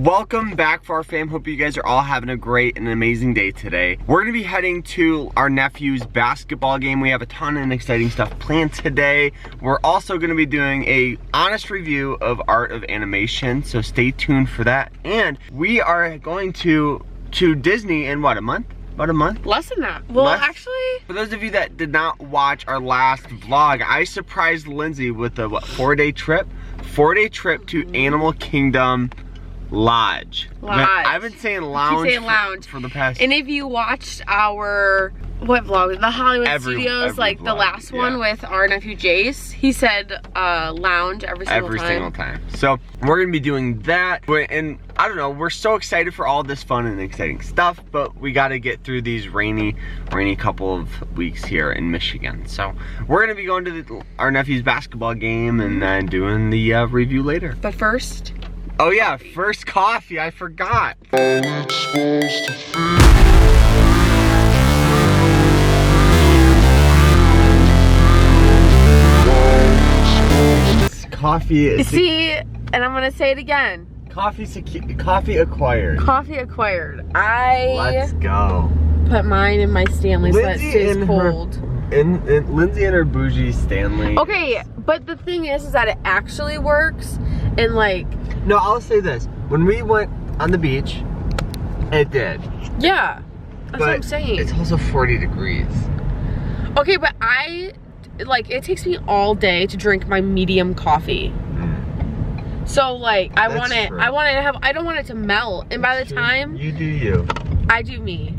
Welcome back, Farr fam. Hope you guys are all having a great and amazing day today. We're gonna be heading to our nephew's basketball game. We have a ton of exciting stuff planned today. We're also gonna be doing a honest review of Art of Animation, so stay tuned for that. And we are going to Disney in what, a month? About a month? Less than that. Well, actually, for those of you that did not watch our last vlog, I surprised Lindsay with a, what, 4-day trip? 4-day trip to Animal Kingdom Lodge. I've been saying lounge, for the past. And if you watched our, what vlog? The Hollywood Studios, like the last one with our nephew Jace, he said lounge every single time. So we're gonna be doing that. And I don't know, we're so excited for all this fun and exciting stuff, but we gotta get through these rainy couple of weeks here in Michigan. So we're gonna be going to our nephew's basketball game and then doing the review later. But first, oh yeah, first coffee, I forgot. Coffee is... See, and I'm gonna say it again. Coffee acquired. Coffee acquired. Let's go. Put mine in my Stanley so it stays cold. Lindsay and her bougie Stanley. Okay, but the thing is that it actually works, and like... No, I'll say this. When we went on the beach, it did. Yeah, that's what I'm saying. It's also 40 degrees. Okay, but like, it takes me all day to drink my medium coffee. So like, I don't want it to melt. And by the time... You do you. I do me.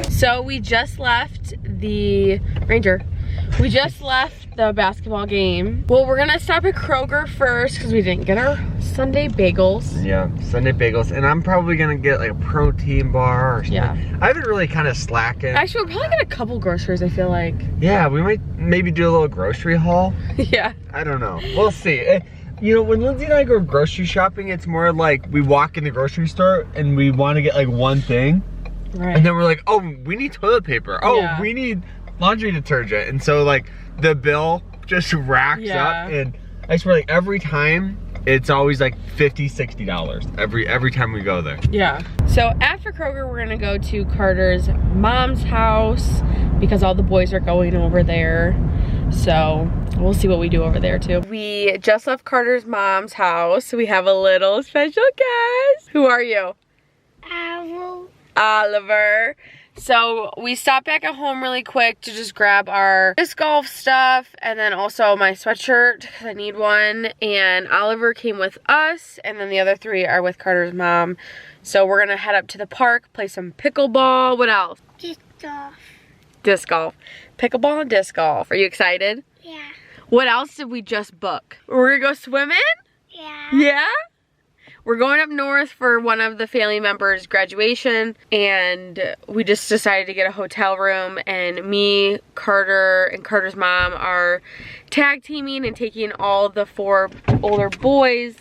So we just left the Ranger. We just left the basketball game. Well, we're gonna stop at Kroger first because we didn't get our Sunday bagels. Yeah, Sunday bagels. And I'm probably gonna get like a protein bar or something. Yeah. I've been really kind of slacking. Actually, we're probably gonna get a couple groceries, I feel like. Yeah, we might maybe do a little grocery haul. Yeah. I don't know. We'll see. You know, when Lindsay and I go grocery shopping, it's more like we walk in the grocery store and we want to get like one thing. Right. And then we're like, oh, we need toilet paper. Oh, yeah. We need laundry detergent. And so like the bill just racks up, and I swear like every time it's always like $50, $60 every time we go there. Yeah. So after Kroger, we're gonna go to Carter's mom's house because all the boys are going over there. So we'll see what we do over there too. We just left Carter's mom's house. So we have a little special guest. Who are you? Oliver. So we stopped back at home really quick to just grab our disc golf stuff and then also my sweatshirt because I need one. And Oliver came with us, and then the other three are with Carter's mom. So we're gonna head up to the park, play some pickleball. What else? Disc golf. Disc golf. Pickleball and disc golf. Are you excited? Yeah. What else did we just book? We're gonna go swimming? Yeah. Yeah? We're going up north for one of the family members' graduation, and we just decided to get a hotel room, and me, Carter, and Carter's mom are tag teaming and taking all the 4 older boys.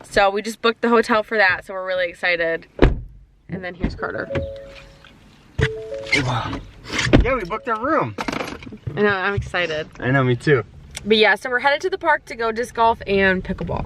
So we just booked the hotel for that, so we're really excited. And then here's Carter. Yeah, we booked our room. I know, I'm excited. I know, me too. But yeah, so we're headed to the park to go disc golf and pickleball.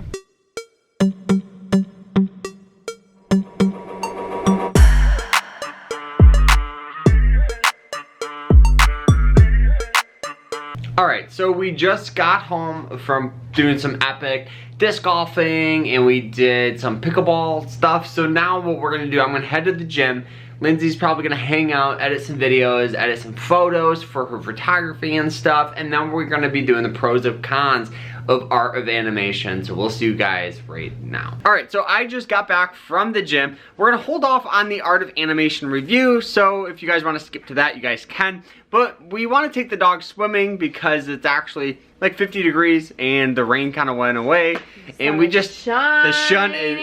Alright, so we just got home from doing some epic disc golfing and we did some pickleball stuff. So now what we're gonna do, I'm gonna head to the gym. Lindsay's probably gonna hang out, edit some videos, edit some photos for her photography and stuff, and then we're gonna be doing the pros and cons of Art of Animation. So we'll see you guys right now. Alright, so I just got back from the gym. We're gonna hold off on the Art of Animation review, so if you guys wanna skip to that, you guys can. But we wanna take the dog swimming because it's actually like 50 degrees and the rain kind of went away. And we just, the sun is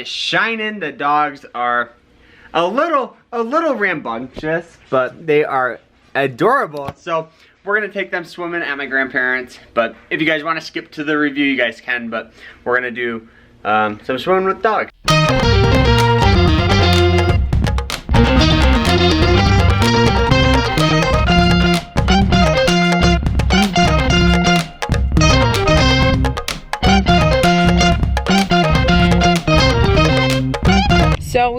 shining. The dogs are a little rambunctious, but they are adorable. So we're gonna take them swimming at my grandparents'. But if you guys want to skip to the review, you guys can. But we're gonna do some swimming with dogs.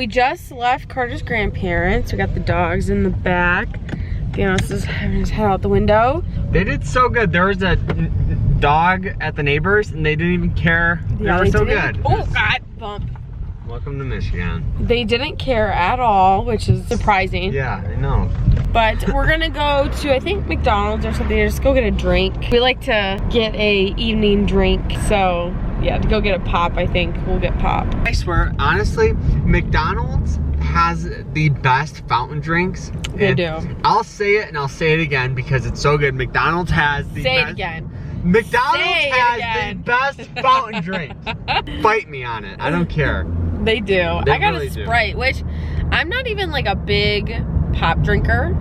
we just left Carter's grandparents. We got the dogs in the back. Thanos is having his head out the window. They did so good. There was a dog at the neighbors and they didn't even care. Yeah, they were so good. Oh God, bump. Welcome to Michigan. They didn't care at all, which is surprising. Yeah, I know. But we're gonna go to, I think, McDonald's or something, just go get a drink. We like to get a evening drink, so yeah, to go get a pop, I think we'll get pop. I swear, honestly, McDonald's has the best fountain drinks. They do. I'll say it and I'll say it again because it's so good. McDonald's has the Say best. it again. McDonald's Say it has again. the best fountain drinks. Fight me on it. I don't care. They do. They I got really a do. Sprite, which I'm not even like a big pop drinker.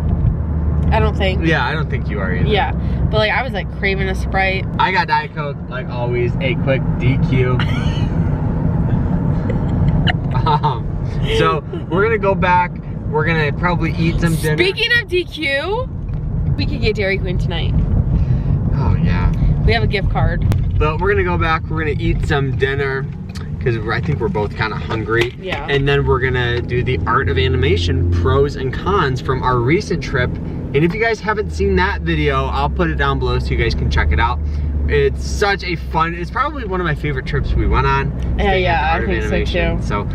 I don't think. Yeah, I don't think you are either. Yeah, but like I was like craving a Sprite. I got Diet Coke, like always, a quick DQ. So we're gonna go back. We're gonna probably eat some dinner. Speaking of DQ, we could get Dairy Queen tonight. Oh yeah. We have a gift card. But we're gonna go back. We're gonna eat some dinner because I think we're both kind of hungry. Yeah. And then we're gonna do the art of animation pros and cons from our recent trip. And if you guys haven't seen that video, I'll put it down below so you guys can check it out. It's such a fun, it's probably one of my favorite trips we went on. Yeah, I think so too. So,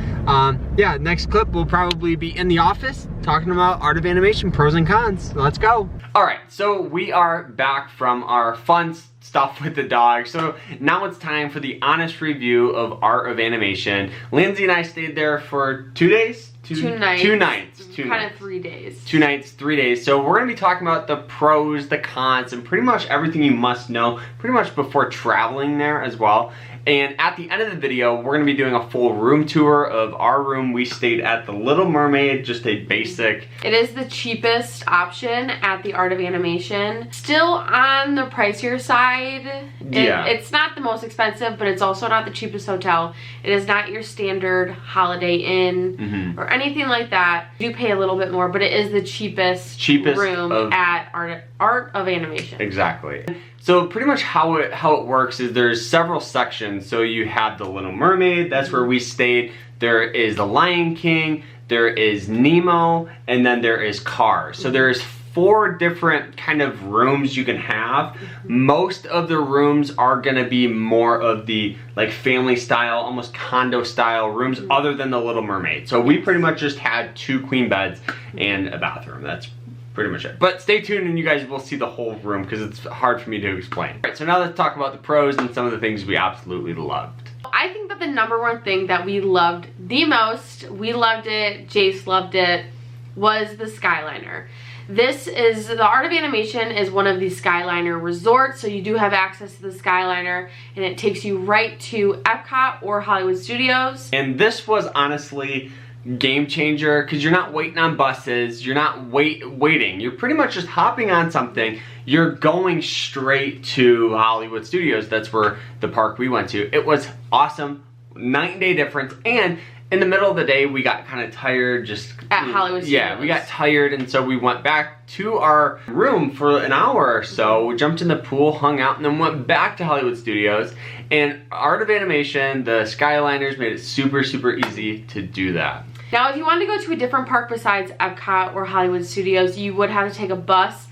yeah, next clip we'll probably be in the office talking about art of animation, pros and cons. So let's go. All right, so we are back from our fun stuff with the dog. So now it's time for the honest review of art of animation. Lindsay and I stayed there for 2 days? Two nights. Kind of 3 days. 2 nights, 3 days. So we're gonna be talking about the pros, the cons, and pretty much everything you must know, pretty much before traveling there as well. And at the end of the video, we're gonna be doing a full room tour of our room. We stayed at the Little Mermaid, just a basic. It is the cheapest option at the Art of Animation. Still on the pricier side. Yeah. It's not the most expensive, but it's also not the cheapest hotel. It is not your standard Holiday Inn or anything like that. You do pay a little bit more, but it is the cheapest room at Art of Animation. Exactly. So pretty much how it works is there's several sections. So you have the Little Mermaid, that's where we stayed. There is the Lion King, there is Nemo, and then there is Cars. So there's 4 different kind of rooms you can have. Most of the rooms are gonna be more of the like family style, almost condo style rooms other than the Little Mermaid. So we pretty much just had 2 queen beds and a bathroom. That's pretty much it. But stay tuned and you guys will see the whole room because it's hard for me to explain. All right, so now let's talk about the pros and some of the things we absolutely loved. I think that the #1 thing that we loved the most, we loved it, Jace loved it, was the Skyliner. This is, the Art of Animation is one of the Skyliner resorts, so you do have access to the Skyliner, and it takes you right to Epcot or Hollywood Studios. And this was honestly game changer because you're not waiting on buses, you're not waiting, you're pretty much just hopping on something, you're going straight to Hollywood Studios. That's where the park we went to. It was awesome, night and day difference. And in the middle of the day we got kind of tired just at Hollywood Studios. Yeah, we got tired, and so we went back to our room for an hour or so. We jumped in the pool, hung out, and then went back to Hollywood Studios. And Art of Animation, the Skyliners, made it super, super easy to do that. Now, if you wanted to go to a different park besides Epcot or Hollywood Studios, you would have to take a bus.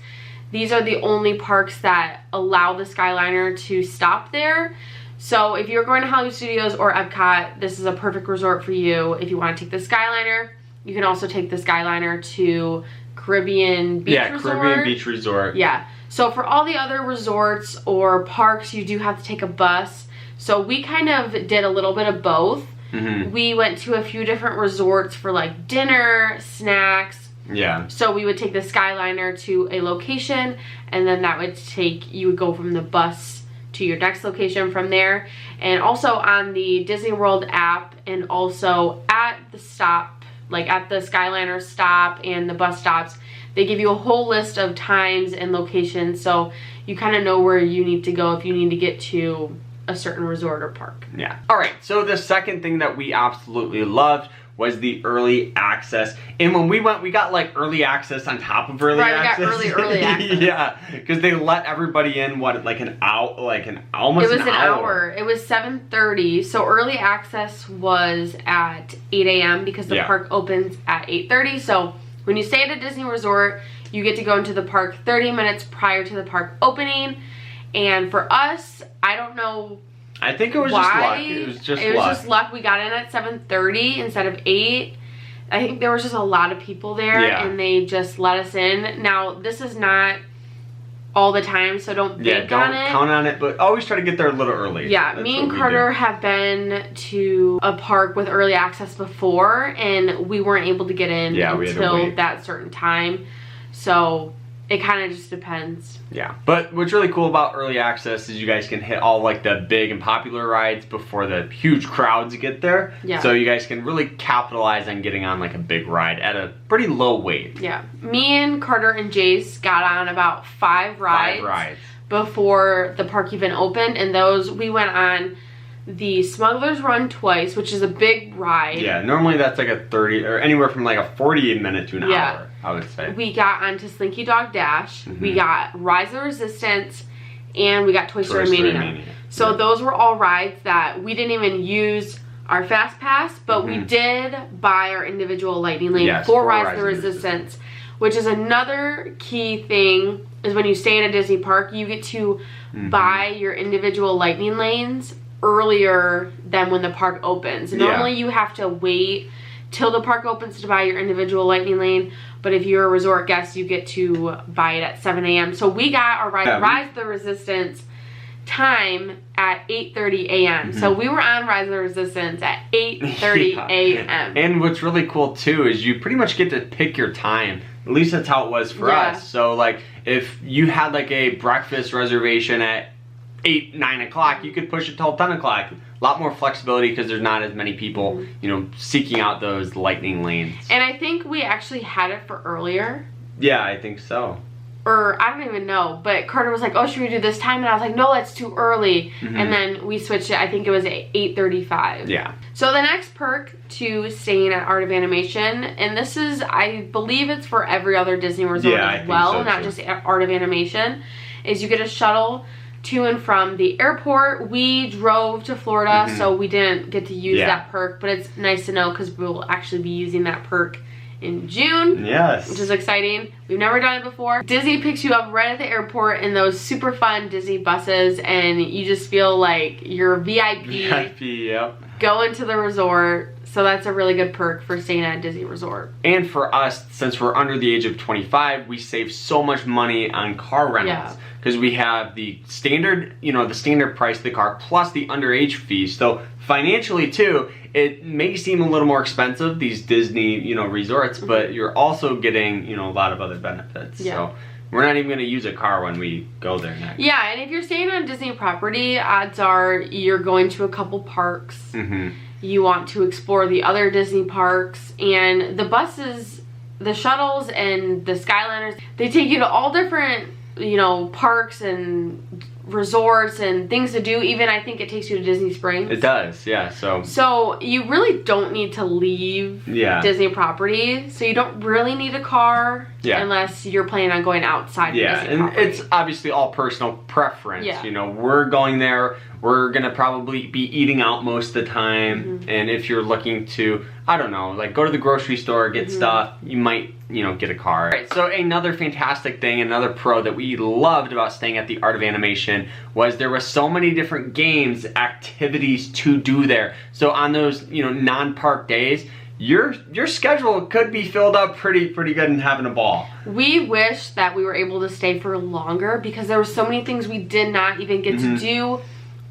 These are the only parks that allow the Skyliner to stop there. So if you're going to Hollywood Studios or Epcot, this is a perfect resort for you. If you want to take the Skyliner, you can also take the Skyliner to Caribbean Beach Resort. Yeah, Caribbean Beach Resort. Yeah. So for all the other resorts or parks, you do have to take a bus. So we kind of did a little bit of both. We went to a few different resorts for like dinner, snacks. Yeah. So we would take the Skyliner to a location, and then that would take, you would go from the bus to your next location from there. And also on the Disney World app, and also at the stop, like at the Skyliner stop and the bus stops, they give you a whole list of times and locations, so you kind of know where you need to go if you need to get to a certain resort or park. Yeah. All right, so the second thing that we absolutely loved was the early access. And when we went, we got like early access on top of early access. Right, we got early access. Yeah, because they let everybody in, what, like an hour, almost an hour. It was an hour. It was 7:30, so early access was at 8 a.m. because the park opens at 8:30. So when you stay at a Disney resort, you get to go into the park 30 minutes prior to the park opening. And for us, I don't know. I think it was just luck. It was just luck. We got in at 7:30 instead of 8. I think there was just a lot of people there, and they just let us in. Now, this is not all the time, so don't bank on it. Don't count on it, but always try to get there a little early. Yeah, me and Carter have been to a park with early access before, and we weren't able to get in until that certain time. So it kind of just depends. Yeah, but what's really cool about early access is you guys can hit all like the big and popular rides before the huge crowds get there. Yeah. So you guys can really capitalize on getting on like a big ride at a pretty low wait. Yeah. Me and Carter and Jace got on about 5 rides. Before the park even opened, and those we went on the Smuggler's Run twice, which is a big ride. Yeah, normally that's like a 30 or anywhere from like a 40 minute to an hour, I would say. We got onto Slinky Dog Dash, we got Rise of the Resistance, and we got Toy Story Mania. So those were all rides that we didn't even use our Fast Pass, but we did buy our individual Lightning Lane for Rise of the Resistance, which is another key thing, is when you stay in a Disney park, you get to buy your individual Lightning Lanes earlier than when the park opens. Normally you have to wait till the park opens to buy your individual Lightning Lane, but if you're a resort guest, you get to buy it at 7 a.m. So we got our Rise of the Resistance time at 8:30 a.m. So we were on Rise of the Resistance at 8:30 a.m. And what's really cool too is you pretty much get to pick your time. At least that's how it was for us. So like if you had like a breakfast reservation at 8, 9 o'clock, you could push it till 10 o'clock. A lot more flexibility because there's not as many people, you know, seeking out those Lightning Lanes. And I think we actually had it for earlier. Yeah, I think so. Or I don't even know, but Carter was like, oh, should we do this time? And I was like, no, that's too early. And then we switched it. I think it was at 8:35. Yeah. So the next perk to staying at Art of Animation, and this is, I believe it's for every other Disney resort as well, not just Art of Animation, is you get a shuttle to and from the airport. We drove to Florida, so we didn't get to use that perk, but it's nice to know because we'll actually be using that perk in June. Yes. Which is exciting. We've never done it before. Disney picks you up right at the airport in those super fun Disney buses, and you just feel like you're VIP. VIP, yep. Going to the resort. So that's a really good perk for staying at a Disney resort. And for us, since we're under the age of 25, we save so much money on car rentals. Because we have the standard, you know, the standard price of the car plus the underage fees. So financially too, it may seem a little more expensive, these Disney, you know, resorts, but you're also getting, you know, a lot of other benefits. So we're not even going to use a car when we go there next. Yeah, and if you're staying on Disney property, odds are you're going to a couple parks. You want to explore the other Disney parks, and the buses, the shuttles, and the Skyliners, they take you to all different, you know, parks and resorts and things to do. Even I think it takes you to Disney Springs. It does, yeah. So you really don't need to leave Disney property. So you don't really need a car unless you're planning on going outside of Disney property. It's obviously all personal preference. You know, we're going there, we're gonna probably be eating out most of the time, and if you're looking to, I don't know, like go to the grocery store, get stuff, you might, you know, get a car. Right, so another fantastic thing, another pro that we loved about staying at the Art of Animation was there were so many different games, activities to do there. So on those, you know, non-park days, your schedule could be filled up pretty good and having a ball. We wish that we were able to stay for longer because there were so many things we did not even get to do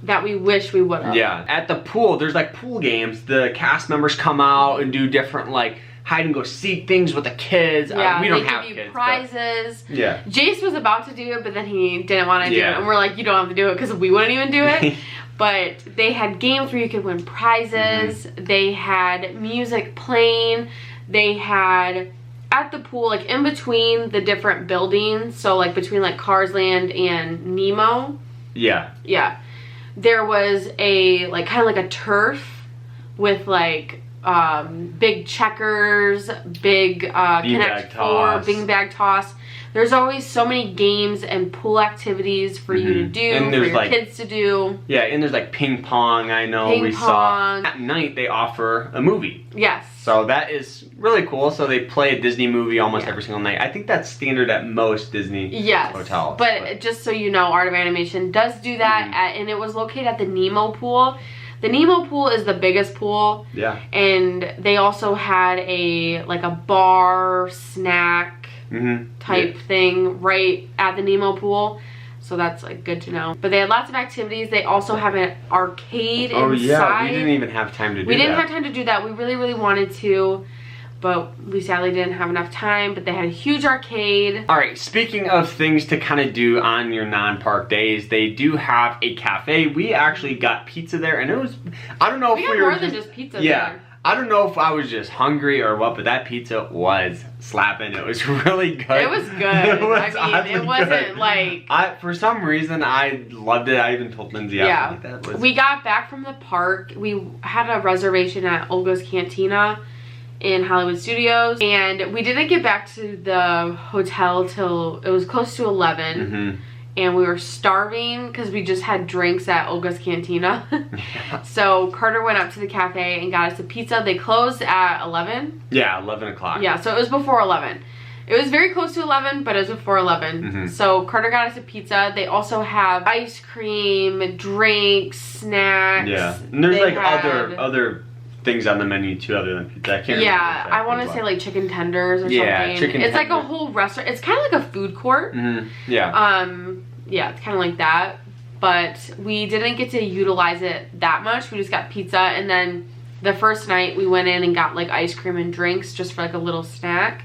that we wish we would have. Yeah, at the pool, there's like pool games. The cast members come out and do different like hide and go seek things with the kids. Yeah, we don't have kids. They give you But, prizes. yeah. Jace was about to do it, but then he didn't want to do it. And we're like, you don't have to do it because we wouldn't even do it. But they had games where you could win prizes. They had music playing. They had at the pool, like in between the different buildings, so like between like Cars Land and Nemo. Yeah. There was a like kind of like a turf with like big checkers, big Connect 4, beanbag toss. There's always so many games and pool activities for you to do, and for your kids to do. Yeah, and there's like ping pong, I know we saw. At night, they offer a movie. Yes. So that is really cool. So they play a Disney movie almost every single night. I think that's standard at most Disney hotels. But just so you know, Art of Animation does do that, and it was located at the Nemo pool. The Nemo pool is the biggest pool. Yeah. And they also had a bar snack type thing right at the Nemo pool, so that's like good to know. But they had lots of activities. They also have an arcade inside. Oh yeah, we didn't even have time to do that. We didn't have time to do that. We really wanted to, but we sadly didn't have enough time. But they had a huge arcade. All right, speaking of things to kind of do on your non-park days, they do have a cafe. We actually got pizza there, and it was, I don't know if we got were more than just pizza there. I don't know if I was just hungry or what, but that pizza was slapping. It was really good. It was good. It wasn't good. like... For some reason, I loved it. I even told Lindsay after that was... We got back from the park. We had a reservation at Olga's Cantina in Hollywood Studios, and we didn't get back to the hotel till it was close to 11. And we were starving because we just had drinks at Olga's Cantina. So Carter went up to the cafe and got us a pizza. They closed at 11. Yeah, 11 o'clock. Yeah, so it was before 11. It was very close to 11, but it was before 11. So Carter got us a pizza. They also have ice cream, drinks, snacks. Yeah, and there's like other things on the menu too, other than pizza. I can't remember I want to say like chicken tenders or something. It's like a whole restaurant. It's kind of like a food court. Yeah, it's kind of like that. But we didn't get to utilize it that much. We just got pizza, and then the first night we went in and got like ice cream and drinks just for like a little snack.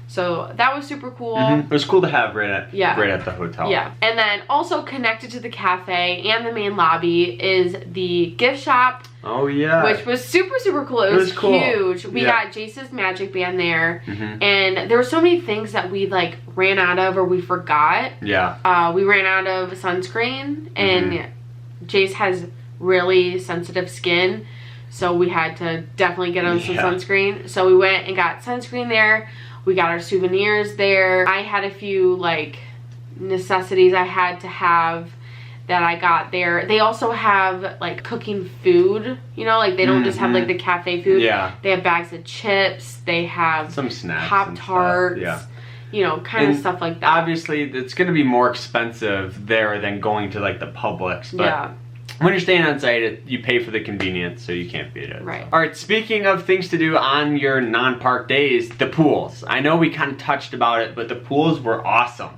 So that was super cool. It was cool to have right at the hotel. Yeah, and then also connected to the cafe and the main lobby is the gift shop. Oh yeah. Which was super cool. It was cool. Huge. We got Jace's Magic Band there, and there were so many things that we like ran out of or we forgot. Yeah. We ran out of sunscreen, and Jace has really sensitive skin, so we had to definitely get him some sunscreen. So we went and got sunscreen there. We got our souvenirs there. I had a few like necessities I had to have that I got there. They also have like cooking food, you know, like they don't just have like the cafe food. Yeah. They have bags of chips. They have some snacks, Pop-Tarts. Yeah. You know, kind of stuff like that. Obviously, it's going to be more expensive there than going to like the Publix. But when you're staying on site, you pay for the convenience, so you can't beat it. Right. All right, speaking of things to do on your non-park days, the pools. I know we kind of touched about it, but the pools were awesome.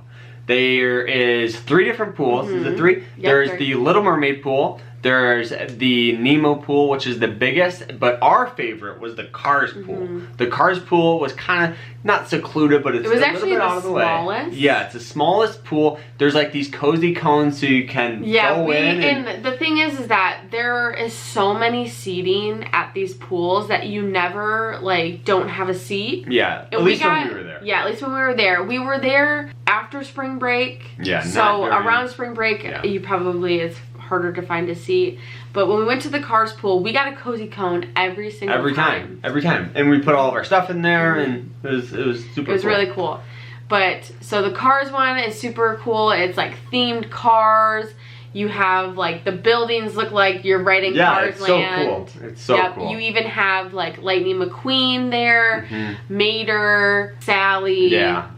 There is 3 different pools. Is it 3? Yep, there's the Little Mermaid pool. There's the Nemo pool, which is the biggest, but our favorite was the Cars pool. The Cars pool was kind of not secluded, but it was actually a little bit out of the way. Yeah, it's the smallest pool. There's like these cozy cones so you can go in. And the thing is that there is so many seating at these pools that you never like don't have a seat. Yeah, at least when we were there. Yeah, at least when we were there. We were there after spring break. Yeah, so around spring break, you probably it's harder to find a seat. But when we went to the Cars pool, we got a cozy cone every time. Every time. And we put all of our stuff in there, and it was super cool. It was really cool. But so the Cars one is super cool. It's like themed cars. You have like the buildings look like you're right in Cars Land. So cool. It's so cool. You even have like Lightning McQueen there, Mater, Sally. Yeah.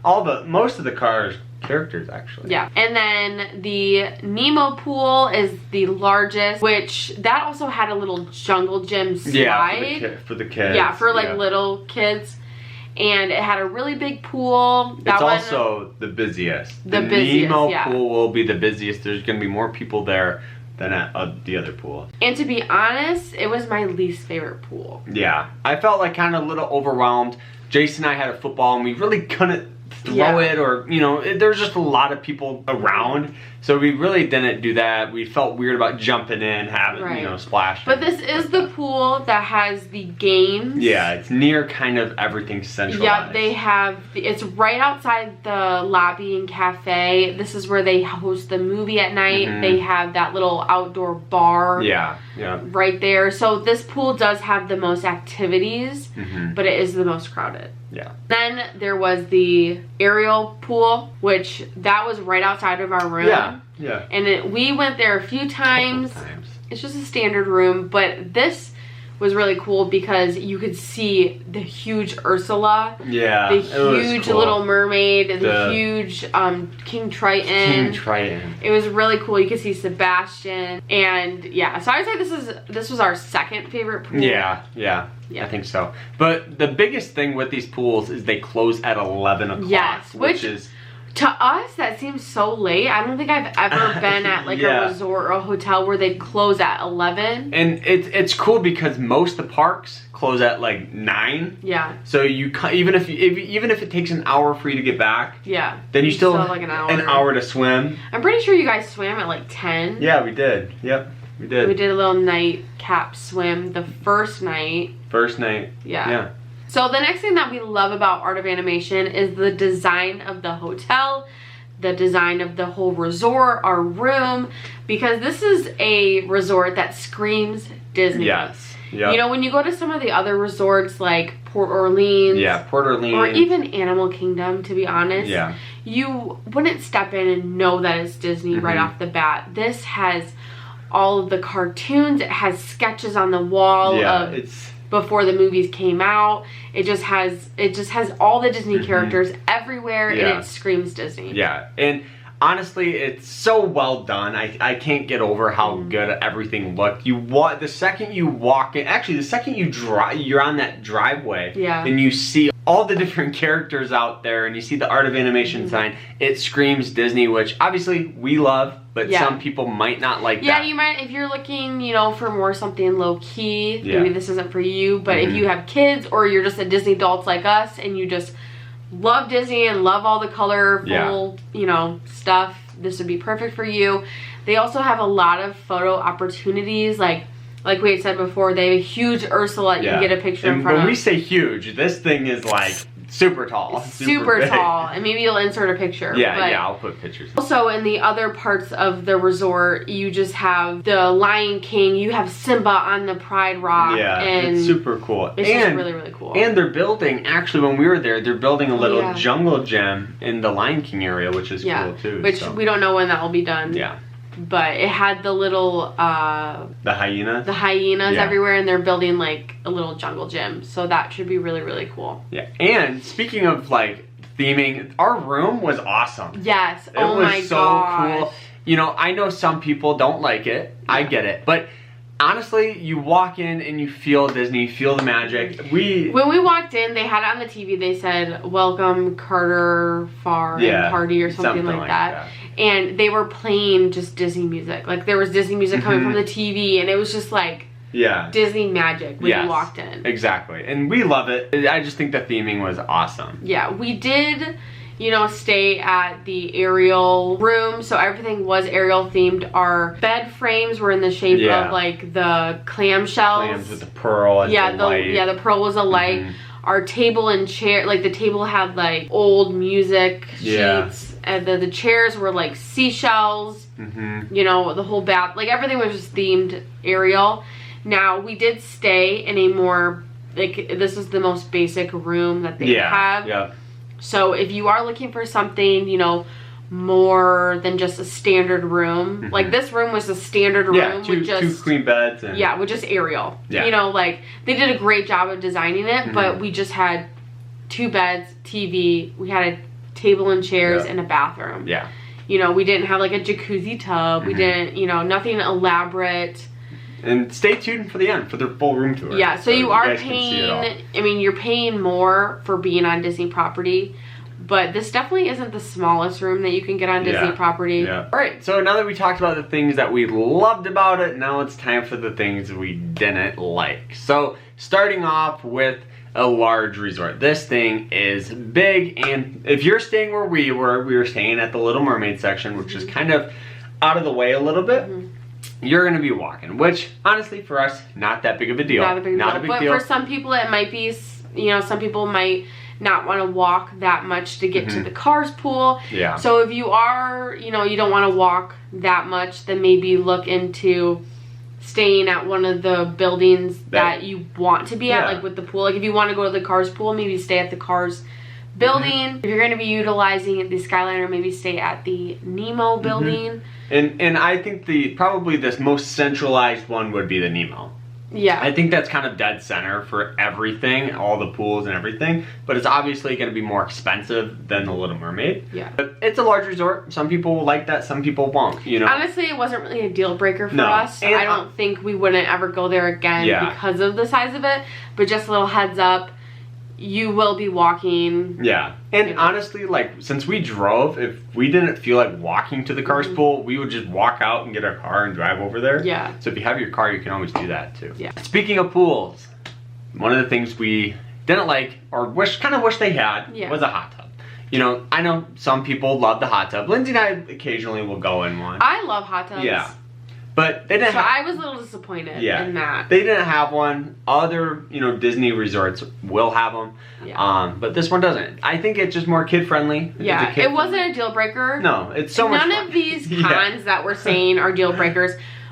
Most of the Cars characters actually. Yeah. And then the Nemo pool is the largest, which that also had a little jungle gym slide. Yeah, for the kids. Yeah, for like little kids. And it had a really big pool. It's also the busiest. The Nemo pool will be the busiest. There's going to be more people there than at the other pool. And to be honest, it was my least favorite pool. Yeah. I felt like kind of a little overwhelmed. Jason and I had a football and we really couldn't throw it, or, you know, there's just a lot of people around. So we really didn't do that. We felt weird about jumping in, having, you know, splashing. But this is the pool that has the games. Yeah, it's near kind of everything centralized. Yeah, they have, it's right outside the lobby and cafe. This is where they host the movie at night. They have that little outdoor bar. Yeah. Right there. So this pool does have the most activities, but it is the most crowded. Yeah. Then there was the aerial pool, which that was right outside of our room. Yeah. And we went there a few times. It's just a standard room, but this was really cool because you could see the huge Ursula, the huge Little Mermaid, the huge King Triton. It was really cool. You could see Sebastian, and yeah. So I would say this was our second favorite pool. Yeah. I think so. But the biggest thing with these pools is they close at 11 o'clock. Yes, which is, to us, that seems so late. I don't think I've ever been at like a resort or a hotel where they close at 11. And it's cool because most of the parks close at like 9. Yeah. So you even if it takes an hour for you to get back. Yeah. Then you still have like an hour to swim. I'm pretty sure you guys swam at like 10. Yeah, we did. Yep, we did. We did a little nightcap swim the first night. Yeah. So the next thing that we love about Art of Animation is the design of the hotel, the design of the whole resort, our room, because this is a resort that screams Disney. Yes. Yep. You know, when you go to some of the other resorts like Port Orleans. Yeah, Port Orleans. Or even Animal Kingdom, to be honest. Yeah. You wouldn't step in and know that it's Disney right off the bat. This has all of the cartoons. It has sketches on the wall before the movies came out. It just has all the Disney characters everywhere, and it screams Disney. Yeah, and honestly, it's so well done. I can't get over how good everything looked. The second you walk in, actually the second you're on that driveway, and you see all the different characters out there, and you see the Art of Animation sign, it screams Disney, which obviously we love, but some people might not like that. Yeah, you might, if you're looking, you know, for more something low-key, maybe this isn't for you, but if you have kids, or you're just a Disney adult like us, and you just love Disney and love all the colorful, you know, stuff, this would be perfect for you. They also have a lot of photo opportunities, like we had said before, they have a huge Ursula you can get a picture in front of. When we say huge, this thing is like super tall. Super tall. And maybe you'll insert a picture. Yeah, I'll put pictures. Also, in the other parts of the resort, you just have the Lion King, you have Simba on the Pride Rock. Yeah, and it's super cool. It's just really, really cool. And they're building, actually when we were there, they're building a little jungle gym in the Lion King area, which is cool too. Which we don't know when that will be done. Yeah. But it had the little the hyenas everywhere, and they're building like a little jungle gym, so that should be really, really cool. Yeah. And speaking of like theming, our room was awesome. Yes. It was so cool. You know, I know some people don't like it. I get it, but honestly, you walk in and you feel Disney, you feel the magic. When we walked in, they had it on the TV, they said, "Welcome Carter, Farr, and Party," or something like that. And they were playing just Disney music. Like, there was Disney music coming from the TV, and it was just like Disney magic when you walked in. Exactly. And we love it. I just think the theming was awesome. Yeah, we did, you know, stay at the Ariel room, so everything was Ariel themed. Our bed frames were in the shape of like the clamshells. Clams with the pearl and the light. Yeah, the pearl was a light. Our table and chair, like the table had like old music sheets, and the chairs were like seashells. You know, the whole bath, like everything was just themed Ariel. Now, we did stay in a more, like, this is the most basic room that they have. Yeah. So if you are looking for something, you know, more than just a standard room, like this room was a standard room with just two queen beds and with just Ariel. You know, like they did a great job of designing it, but we just had 2 beds, TV, we had a table and chairs and a bathroom. You know, we didn't have like a jacuzzi tub. We didn't, you know, nothing elaborate. And stay tuned for the end for their full room tour. Yeah, so you are paying, I mean, you're paying more for being on Disney property, but this definitely isn't the smallest room that you can get on Disney property. Yeah. All right, so now that we talked about the things that we loved about it, now it's time for the things we didn't like. So starting off with a large resort. This thing is big, and if you're staying where we were staying at the Little Mermaid section, which is kind of out of the way a little bit. You're gonna be walking, which honestly for us, not that big of a deal. Not a big deal. For some people it might be, you know, some people might not want to walk that much to get to the Cars pool. Yeah. So if you are, you know, you don't want to walk that much, then maybe look into staying at one of the buildings that you want to be at, like with the pool. Like if you want to go to the Cars pool, maybe stay at the Cars building. If you're going to be utilizing the Skyliner, maybe stay at the Nemo building. And I think probably the most centralized one would be the Nemo. Yeah. I think that's kind of dead center for everything, all the pools and everything, but it's obviously going to be more expensive than the Little Mermaid. Yeah. But it's a large resort. Some people will like that, some people won't, you know. Honestly, it wasn't really a deal breaker for us. And I don't think we wouldn't ever go there again because of the size of it, but just a little heads up, you will be walking. Yeah. And honestly, like, since we drove, if we didn't feel like walking to the Cars pool, we would just walk out and get our car and drive over there. Yeah. So if you have your car, you can always do that too. Yeah. Speaking of pools, one of the things we didn't like, or kind of wish they had, was a hot tub. You know, I know some people love the hot tub. Lindsay and I occasionally will go in one. I love hot tubs. Yeah. But they didn't I was a little disappointed in that. They didn't have one. Other, you know, Disney resorts will have them. Yeah. But this one doesn't. I think it's just more kid-friendly. Yeah, it wasn't a deal breaker. No, it's so much fun. None of these cons that we're saying are deal breakers.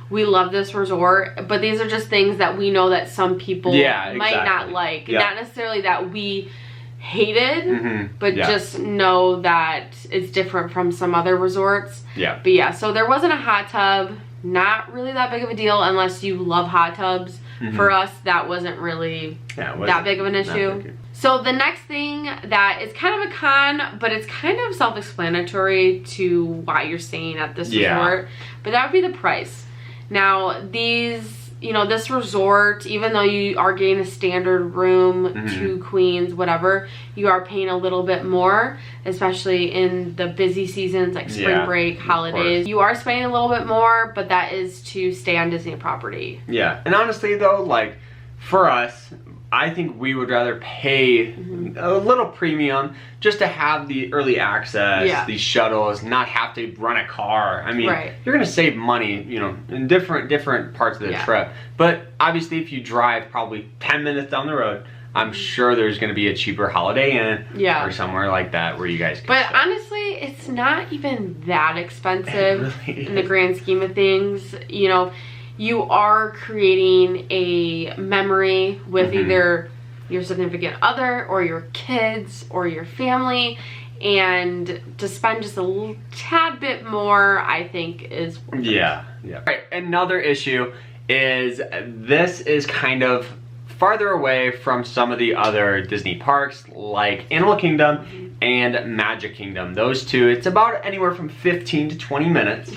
We love this resort, but these are just things that we know that some people might not like. Not necessarily that we hated, but just know that it's different from some other resorts. Yeah. But yeah, so there wasn't a hot tub. Not really that big of a deal unless you love hot tubs. For us, that wasn't really that big of an issue. So the next thing that is kind of a con, but it's kind of self-explanatory to why you're staying at this resort, but that would be the price. Now these, you know, this resort, even though you are getting a standard room, 2 queens, whatever, you are paying a little bit more, especially in the busy seasons like spring break, holidays. You are spending a little bit more, but that is to stay on Disney property. Yeah, and honestly though, like for us, I think we would rather pay a little premium just to have the early access, these shuttles, not have to run a car. I mean, you're gonna save money, you know, in different parts of the trip. But obviously, if you drive probably 10 minutes down the road, I'm sure there's gonna be a cheaper Holiday Inn or somewhere like that where you guys can stay. Honestly, it's not even that expensive in the grand scheme of things. You know, you are creating a memory with either your significant other or your kids or your family, and to spend just a tad bit more, I think, is worth it. Yeah. All right, another issue is this is kind of farther away from some of the other Disney parks like Animal Kingdom and Magic Kingdom. Those two, it's about anywhere from 15 to 20 minutes.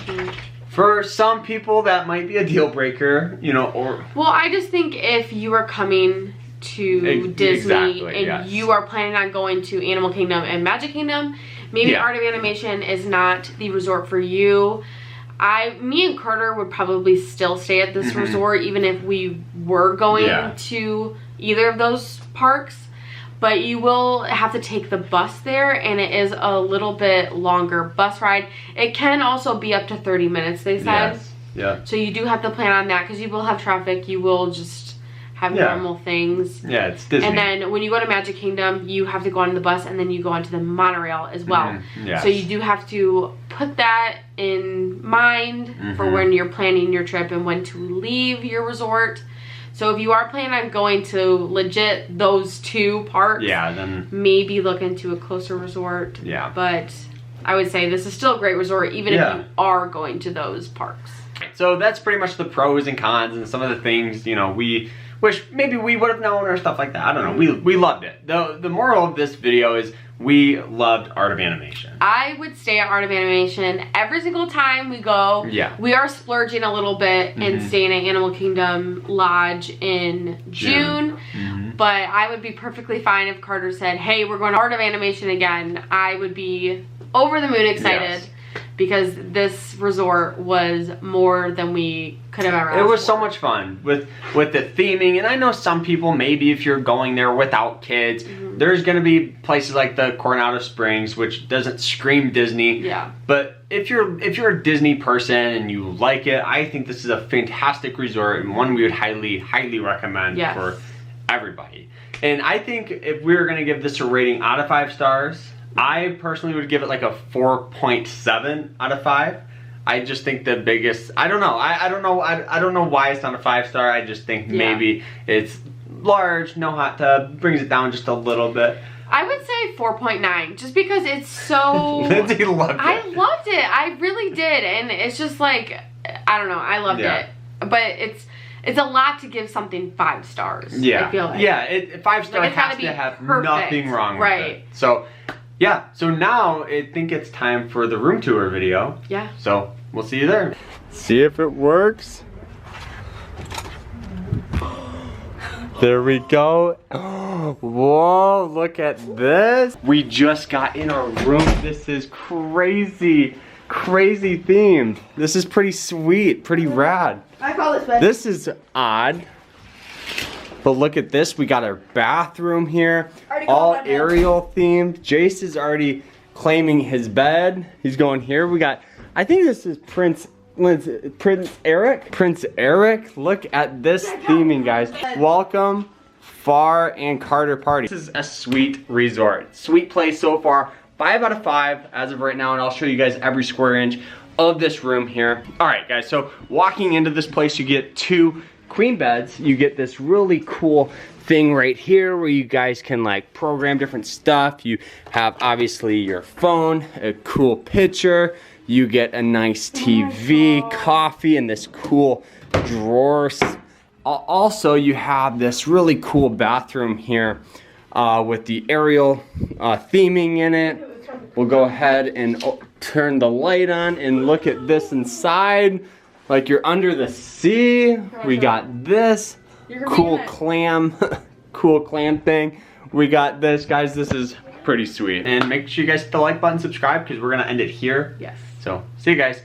For some people, that might be a deal breaker, you know, or... Well, I just think if you are coming to Disney and you are planning on going to Animal Kingdom and Magic Kingdom, maybe Art of Animation is not the resort for you. Me and Carter would probably still stay at this resort even if we were going to either of those parks. But you will have to take the bus there, and it is a little bit longer bus ride. It can also be up to 30 minutes, they said. So you do have to plan on that because you will have traffic. You will just have normal things. It's Disney. And then when you go to Magic Kingdom, you have to go on the bus, and then you go onto the monorail as well. So you do have to put that in mind for when you're planning your trip and when to leave your resort. So if you are planning on going to legit those 2 parks, then maybe look into a closer resort. But I would say this is still a great resort even if you are going to those parks. So that's pretty much the pros and cons and some of the things, you know, we wish maybe we would have known or stuff like that. I don't know. We loved it. The moral of this video is we loved Art of Animation. I would stay at Art of Animation every single time we go. We are splurging a little bit and staying at Animal Kingdom Lodge in June. But I would be perfectly fine if Carter said, hey, we're going to Art of Animation again. I would be over the moon excited. because this resort was more than we could have ever asked It was for. so much fun with the theming, and I know some people, maybe if you're going there without kids, there's gonna be places like the Coronado Springs, which doesn't scream Disney. Yeah. But if you're a Disney person and you like it, I think this is a fantastic resort and one we would highly, highly recommend for everybody. And I think if we were gonna give this a rating out of 5 stars, I personally would give it like a 4.7 out of 5. I just think the biggest, I don't know why it's not a 5-star. I just think maybe it's large, no hot tub, brings it down just a little bit. I would say 4.9, just because it's so... Lindsay loved it. I loved it. I really did. And it's just like, I don't know, I loved it. But it's a lot to give something 5 stars. Yeah. I feel like. Yeah, 5 star has to have nothing wrong with it. So, yeah. So now I think it's time for the room tour video. Yeah. So we'll see you there. See if it works. There we go. Whoa, look at this. We just got in our room. This is crazy, crazy themed. This is pretty sweet, pretty rad. I call this bed. This is odd. But look at this. We got our bathroom here. All Ariel themed. Jace is already claiming his bed. He's going here. We got, I think this is Prince Eric. Prince Eric. Look at this theming, guys. Welcome, Farr and Carter Party. This is a sweet resort. Sweet place so far. 5 out of 5 as of right now, and I'll show you guys every square inch of this room here. All right, guys, so walking into this place, you get 2 queen beds. You get this really cool thing right here where you guys can like program different stuff. You have obviously your phone, a cool picture. You get a nice TV, coffee, and this cool drawer. Also, you have this really cool bathroom here with the Ariel theming in it. We'll go ahead and turn the light on and look at this inside. Like you're under the sea. We got this cool clam, cool clam thing. We got this, guys. This is pretty sweet. And make sure you guys hit the like button, subscribe, because we're gonna end it here. Yes. So see you guys.